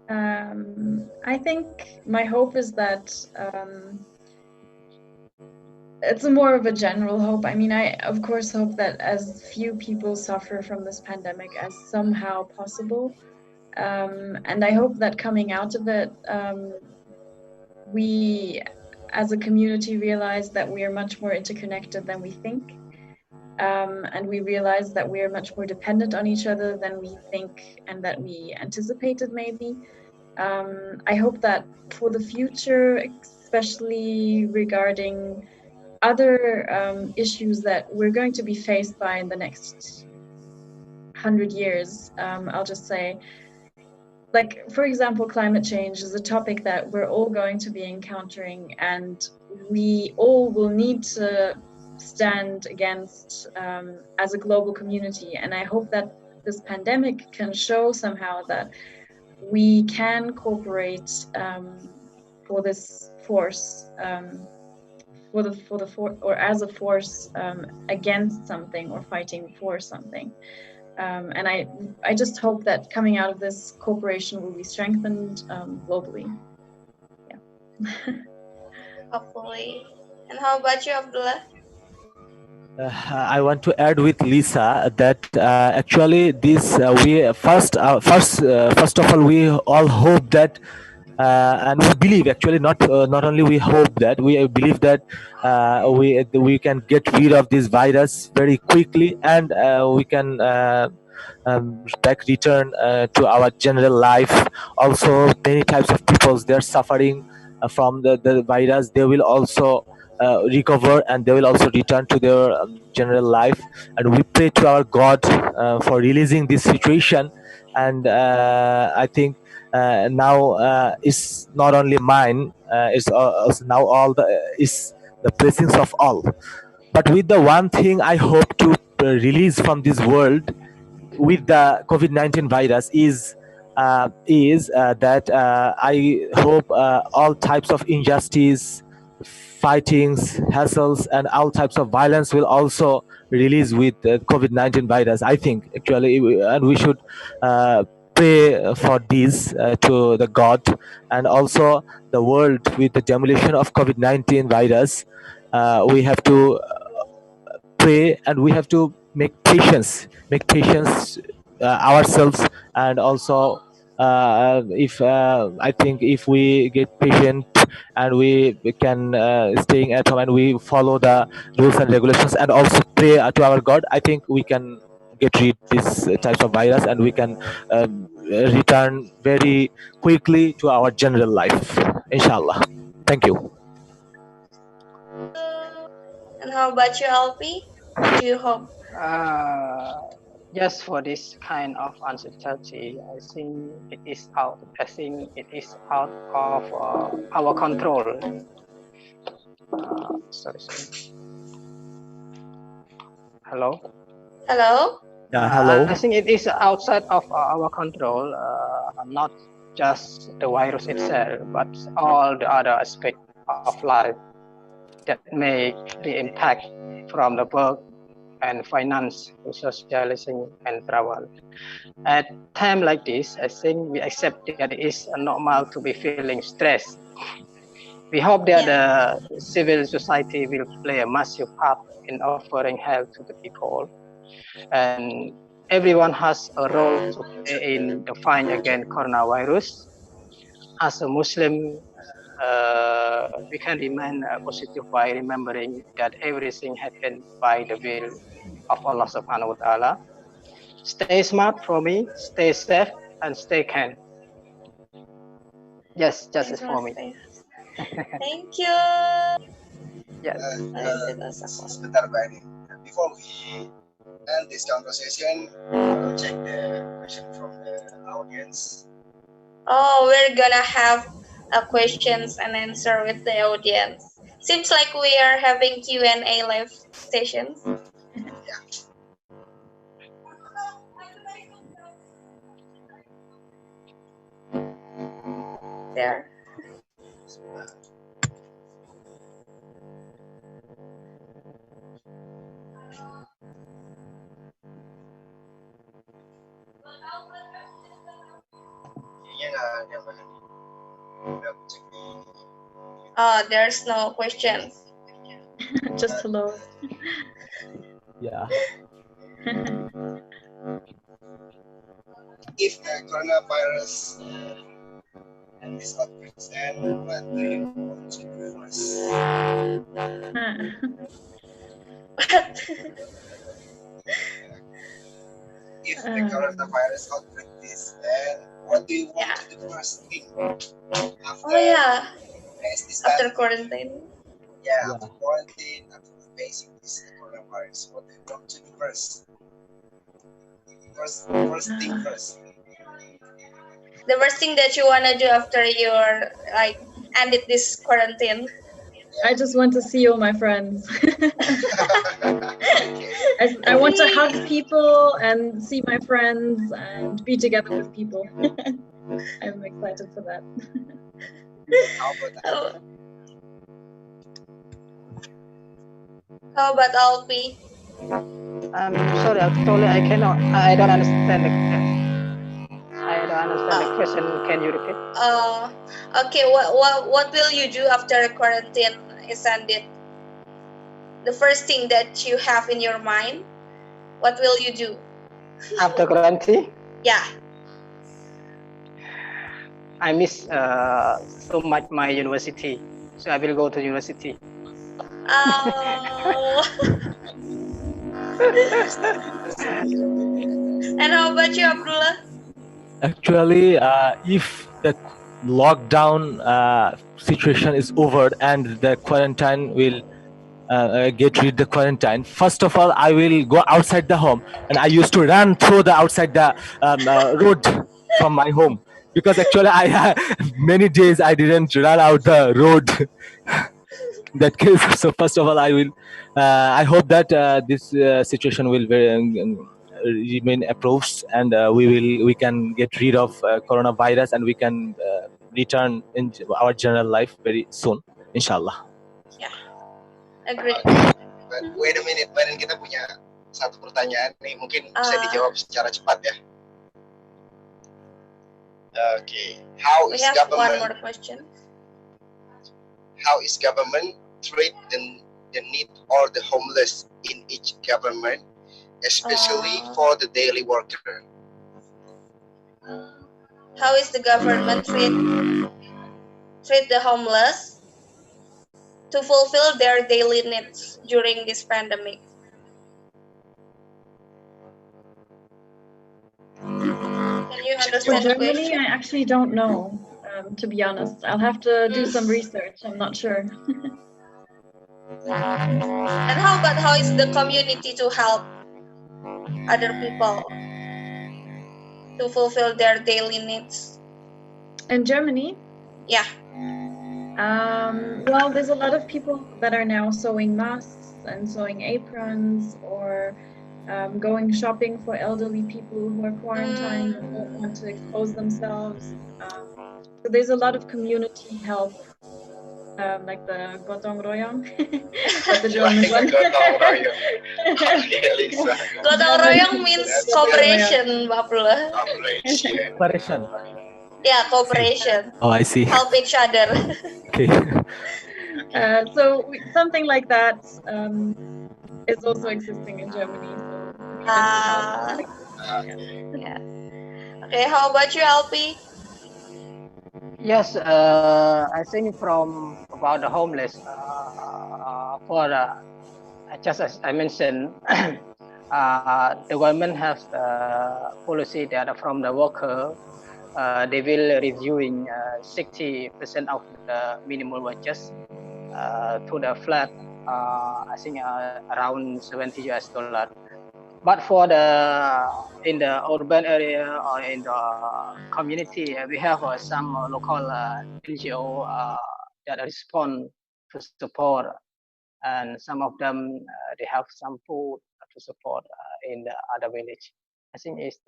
I think my hope is that it's more of a general hope. I mean, I of course hope that as few people suffer from this pandemic as somehow possible. And I hope that coming out of it, we as a community realize that we are much more interconnected than we think. And we realize that we are much more dependent on each other than we think and that we anticipated maybe. I hope that for the future, especially regarding other issues that we're going to be faced by in the next 100 years, I'll just say, like, for example, climate change is a topic that we're all going to be encountering, and we all will need to stand against as a global community. And I hope that this pandemic can show somehow that we can cooperate for this force, or as a force against something or fighting for something. And I just hope that coming out of this, cooperation will be strengthened globally. Yeah. Hopefully. And how about you, Abdullah? I want to add with Lisa that actually this we first of all, we all hope that and we believe, actually not only we hope, that we believe that we can get rid of this virus very quickly, and we can back return to our general life. Also, many types of peoples, they're suffering from the virus. They will also recover, and they will also return to their general life. And we pray to our God for releasing this situation. And I think now it's not only mine, it's also now all is the blessings of all. But with the one thing I hope to release from this world with the COVID-19 virus is is that I hope all types of injustice, fightings, hassles, and all types of violence will also release with COVID-19 virus. I think actually, and we should pray for this to the God, and also the world with the demolition of COVID-19 virus. We have to pray, and we have to make patience ourselves, and also if I think if we get patient and we can staying at home and we follow the rules and regulations and also pray to our God, I think we can get rid this types of virus, and we can return very quickly to our general life, inshallah. Thank you. And how about you, Alpi? What do you hope? Just for this kind of uncertainty, I think it is out. I think it is out of our control. Sorry. Hello. Hello. Yeah, hello. I think it is outside of our control. Not just the virus itself, but all the other aspects of life that make the impact from the work and finance to socializing and travel. At time like this, I think we accept that it is normal to be feeling stressed. We hope that the civil society will play a massive part in offering help to the people, and everyone has a role to play in the fight against coronavirus. As a Muslim, we can remain positive by remembering that everything happened by the will of Allah Subhanahu wa Ta'ala. Stay smart for me, stay safe, and stay calm. Yes, just is for me. Thank you. Yes. Sebentar Mbak Ani. Before we end this conversation, we'll check the question from the audience. Oh, we're gonna have a questions and answer with the audience. Seems like we are having Q&A live sessions. Yeah. There. There's no questions. Just hello. Yeah. If the coronavirus is outbreak, then what do you want to do first? If the coronavirus outbreak is, then what do you want to do first thing? After quarantine. After quarantine, after facing this coronavirus, what do you want to do first? First thing first. The first thing that you wanna do after you're ended this quarantine? I just want to see all my friends. I want to hug people and see my friends and be together with people. I'm excited for that. How about Alpi? I'm sorry, actually I don't understand the question. Can you repeat? Okay. What will you do after quarantine is ended? The first thing that you have in your mind, what will you do? After quarantine? Yeah. I miss so much my university, so I will go to university. Oh. And how about you, Abdullah? Actually, if the lockdown situation is over and the quarantine will get rid of the quarantine, first of all, I will go outside the home, and I used to run through the outside the road from my home, because actually many days I didn't run out the road. In that case, so first of all, I hope that this situation will remain approved, and we can get rid of coronavirus, and we can return in our general life very soon, inshallah. Yeah, agree. But wait a minute, Badan, kita punya satu pertanyaan nih, mungkin bisa dijawab secara cepat ya. Okay, how We is have one more question. How is government treat the need or the homeless in each government, especially for the daily worker? How is the government treat the homeless to fulfill their daily needs during this pandemic? Can you understand the Germany, question? I actually don't know, to be honest. I'll have to do some research. I'm not sure. And how is the community to help other people to fulfill their daily needs? In Germany? Yeah. Well, there's a lot of people that are now sewing masks and sewing aprons, or going shopping for elderly people who are quarantined and don't want to expose themselves. So there's a lot of community help, like the Gotong Royong, but the German one. Gotong Royong. Gotong Royong means cooperation, Bapula. Cooperation. Yeah, cooperation. Oh, I see. Help each other. Okay. So something like that is also existing in Germany. So yeah. Okay, how about you, Alpi? Yes, I think from about the homeless, just as I mentioned, the government has the policy that from the worker, they will reviewing 60% of the minimum wages to the flat, I think around $70. But for in the urban area or in the community, we have some local NGO that respond to support, and some of them they have some food to support in the other village. I think it's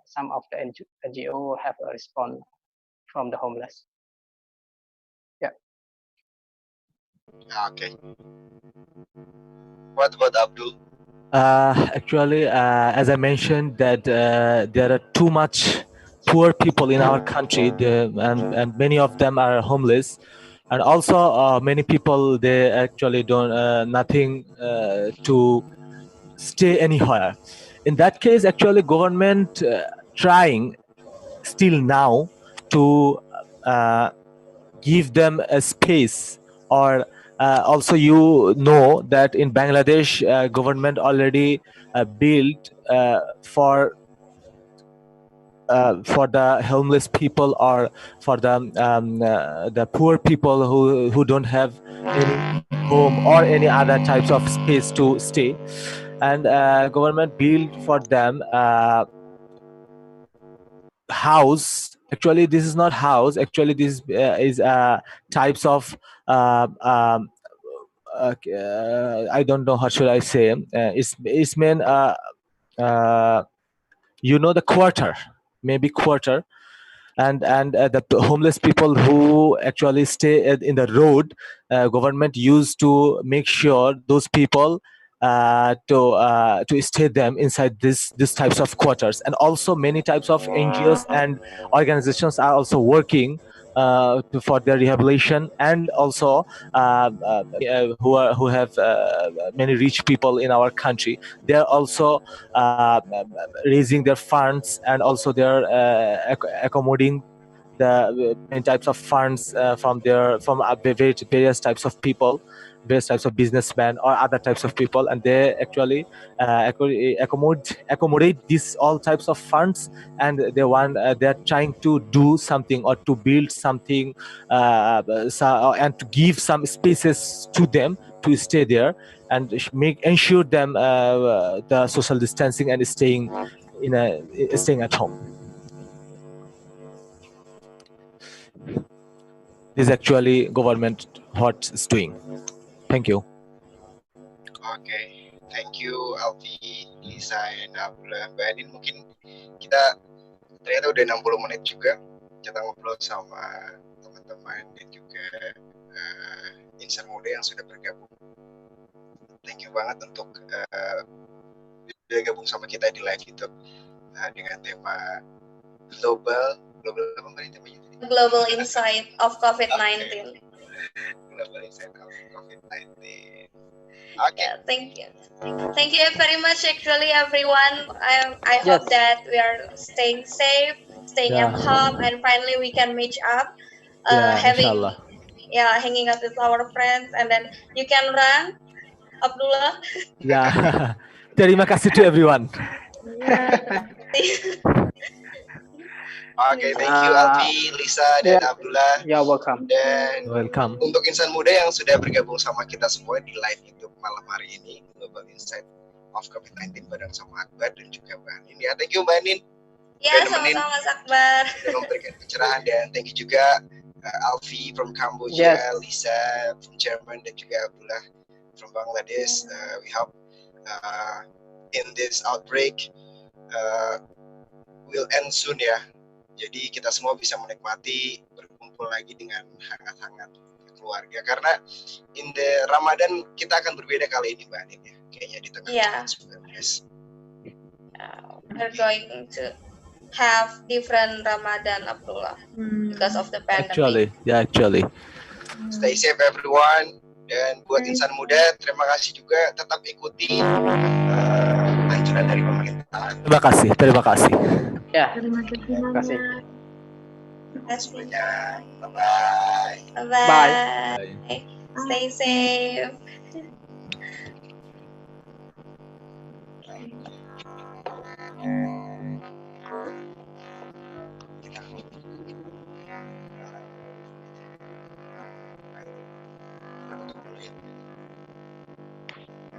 some of the NGO have a response from the homeless. Yeah. Okay. What about Abdul? Actually, as I mentioned, that there are too much poor people in our country, and many of them are homeless, and also many people, they actually don't nothing to stay anywhere. In that case, actually, government trying still now to give them a space, or also you know that in Bangladesh, government already built for the homeless people, or for the poor people who don't have any home or any other types of space to stay, and government built for them house. Actually, this is not house. Actually, this is types of I don't know how should I say. It's mean you know, the quarter, maybe quarter, and the homeless people who actually stay in the road, government used to make sure those people to stay them inside this types of quarters. And also many types of NGOs and organizations are also working for their rehabilitation, and also who have many rich people in our country. They are also raising their funds, and also they're accommodating the many types of funds from various types of people, various types of businessmen or other types of people, and they actually accommodate these all types of funds, and they're trying to do something or to build something, and to give some spaces to them to stay there, and ensure them the social distancing and staying at home. This is actually government what is doing. Thank you. Okay, thank you, Alfi. Lisa and Abdullah. Mbak Anin, mungkin kita ternyata udah 60 menit juga kita ngobrol sama teman-teman dan juga insan muda yang sudah bergabung. Thank you banget untuk udah gabung sama kita di live itu dengan tema global apa temanya? Global Insight of COVID-19. Global Insight of COVID-19. Okay. Yeah, thank you. Thank you very much, actually, everyone. I hope that we are staying safe, staying at home, and finally we can meet up, hanging out with our friends, and then you can run, Abdullah. Yeah. Terima kasih to everyone. Oke, thank you Alfi, Lisa, dan Abdullah. You're welcome. Dan Welcome. untuk insan muda yang sudah bergabung sama kita semua di live YouTube malam hari ini, Global Insight of COVID-19 bareng sama Akbar dan juga Mbak Anin. Ya, thank you Mbak Anin. Ya, sama-sama Mas Akbar. Sudah memberikan pencerahan, dan thank you juga Alfi from Cambodia, Lisa from Jerman, dan juga Abdullah from Bangladesh. We hope in this outbreak will end soon ya. Jadi kita semua bisa menikmati berkumpul lagi dengan hangat-hangat keluarga. Karena in the Ramadan kita akan berbeda kali ini Mbak Anin ya. Kayaknya di tengah COVID-19. We're going to have different Ramadan, Abdullah, because of the pandemic. Actually. Stay safe everyone. Dan buat insan muda, terima kasih juga, tetap ikuti anjuran dari pemerintah. Terima kasih. Ya. Terima kasih. Semuanya. Bye-bye. Bye. Stay safe.